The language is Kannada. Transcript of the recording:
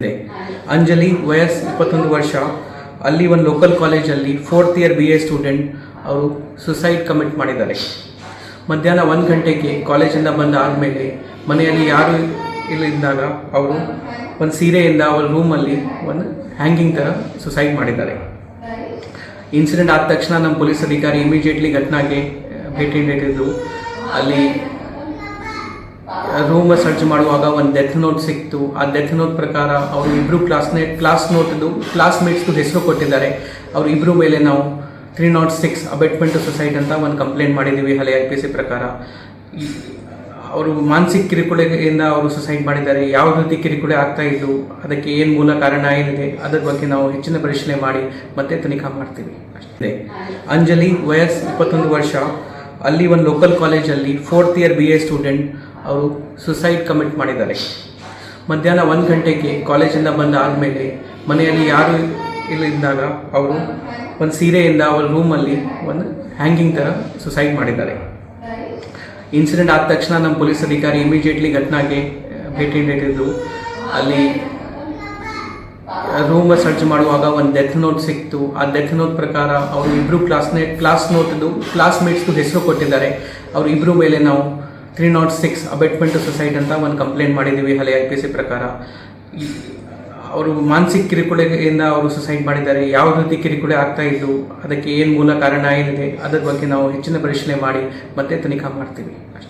ಇದೆ. ಅಂಜಲಿ ವಯಸ್ಸು 21 ವರ್ಷ. ಅಲ್ಲಿ ಒಂದು ಲೋಕಲ್ ಕಾಲೇಜಲ್ಲಿ 4th ಇಯರ್ BA ಸ್ಟೂಡೆಂಟ್ ಅವರು ಸುಸೈಡ್ ಕಮಿಟ್ ಮಾಡಿದ್ದಾರೆ. ಮಧ್ಯಾಹ್ನ 1 ಗಂಟೆಗೆ ಕಾಲೇಜಿಂದ ಬಂದ ಆದಮೇಲೆ ಮನೆಯಲ್ಲಿ ಯಾರು ಇಲ್ಲದಾಗ ಅವರು ಒಂದು ಸೀರೆಯಿಂದ ಅವರ ರೂಮಲ್ಲಿ ಒಂದು ಹ್ಯಾಂಗಿಂಗ್ ಥರ ಸುಸೈಡ್ ಮಾಡಿದ್ದಾರೆ. ಇನ್ಸಿಡೆಂಟ್ ಆದ ತಕ್ಷಣ ನಮ್ಮ ಪೊಲೀಸ್ ಅಧಿಕಾರಿ ಇಮಿಡಿಯೇಟ್ಲಿ ಘಟನೆಗೆ ಭೇಟಿ ನೀಡಿದ್ರು. ಅಲ್ಲಿ ರೂಮ್ ಸರ್ಚ್ ಮಾಡುವಾಗ ಒಂದು ಡೆತ್ ನೋಟ್ ಸಿಕ್ತು. ಆ ಡೆತ್ ನೋಟ್ ಪ್ರಕಾರ ಅವರು ಇಬ್ಬರು ಕ್ಲಾಸ್ಮೇಟ್ಸ್ದು ಹೆಸರು ಕೊಟ್ಟಿದ್ದಾರೆ. ಅವರು ಇಬ್ಬರು ಮೇಲೆ ನಾವು 306 ಅಬೆಟ್ಮೆಂಟ್ ಟು ಸುಸೈಡ್ ಅಂತ ಒಂದು ಕಂಪ್ಲೇಂಟ್ ಮಾಡಿದ್ದೀವಿ ಹಳೆ IPC ಪ್ರಕಾರ. ಅವರು ಮಾನಸಿಕ ಕಿರುಕುಳದಿಂದ ಅವರು ಸುಸೈಡ್ ಮಾಡಿದ್ದಾರೆ. ಯಾವ ರೀತಿ ಕಿರುಕುಳ ಆಗ್ತಾ ಇದ್ದು, ಅದಕ್ಕೆ ಏನು ಮೂಲ ಕಾರಣ ಏನಿದೆ ಅದರ ಬಗ್ಗೆ ನಾವು ಹೆಚ್ಚಿನ ಪರಿಶೀಲನೆ ಮಾಡಿ ಮತ್ತೆ ತನಿಖಾ ಮಾಡ್ತೀವಿ ಅಷ್ಟೇ. ಅಂಜಲಿ ವಯಸ್ಸು 21 ವರ್ಷ. ಅಲ್ಲಿ ಒಂದು ಲೋಕಲ್ ಕಾಲೇಜಲ್ಲಿ 4th ಇಯರ್ BA ಸ್ಟೂಡೆಂಟ್ ಅವರು ಸುಸೈಡ್ ಕಮಿಟ್ ಮಾಡಿದ್ದಾರೆ. ಮಧ್ಯಾಹ್ನ 1 ಗಂಟೆಗೆ ಕಾಲೇಜಿಂದ ಬಂದ ಆದಮೇಲೆ ಮನೆಯಲ್ಲಿ ಯಾರು ಇಲ್ಲದಾಗ ಅವರು ಒಂದು ಸೀರೆಯಿಂದ ಅವರ ರೂಮಲ್ಲಿ ಒಂದು ಹ್ಯಾಂಗಿಂಗ್ ಥರ ಸುಸೈಡ್ ಮಾಡಿದ್ದಾರೆ. ಇನ್ಸಿಡೆಂಟ್ ಆದ ತಕ್ಷಣ ನಮ್ಮ ಪೊಲೀಸ್ ಅಧಿಕಾರಿ ಇಮಿಡಿಯೇಟ್ಲಿ ಘಟನೆಗೆ ಭೇಟಿ ನೀಡಿದ್ರು. ಅಲ್ಲಿ ರೂಮ್ ಸರ್ಚ್ ಮಾಡುವಾಗ ಒಂದು ಡೆತ್ ನೋಟ್ ಸಿಕ್ತು. ಆ ಡೆತ್ ನೋಟ್ ಪ್ರಕಾರ ಅವರು ಇಬ್ಬರು ಕ್ಲಾಸ್ಮೇಟ್ಸ್ದು ಹೆಸರು ಕೊಟ್ಟಿದ್ದಾರೆ. ಅವರು ಇಬ್ಬರು ಮೇಲೆ ನಾವು 306 ಅಬೆಟ್ಮೆಂಟ್ ಟು ಸುಸೈಡ್ ಅಂತ ಒಂದು ಕಂಪ್ಲೇಂಟ್ ಮಾಡಿದ್ದೀವಿ ಹಳೆ IPC ಪ್ರಕಾರ. ಅವರು ಮಾನಸಿಕ ಕಿರುಕುಳದಿಂದ ಅವರು ಸುಸೈಡ್ ಮಾಡಿದ್ದಾರೆ. ಯಾವ ರೀತಿ ಕಿರುಕುಳ ಆಗ್ತಾ ಇದ್ದು, ಅದಕ್ಕೆ ಏನು ಮೂಲ ಕಾರಣ ಏನಿದೆ ಅದರ ಬಗ್ಗೆ ನಾವು ಹೆಚ್ಚಿನ ಪರಿಶೀಲನೆ ಮಾಡಿ ಮತ್ತೆ ತನಿಖಾ ಮಾಡ್ತೀವಿ ಅಷ್ಟೇ.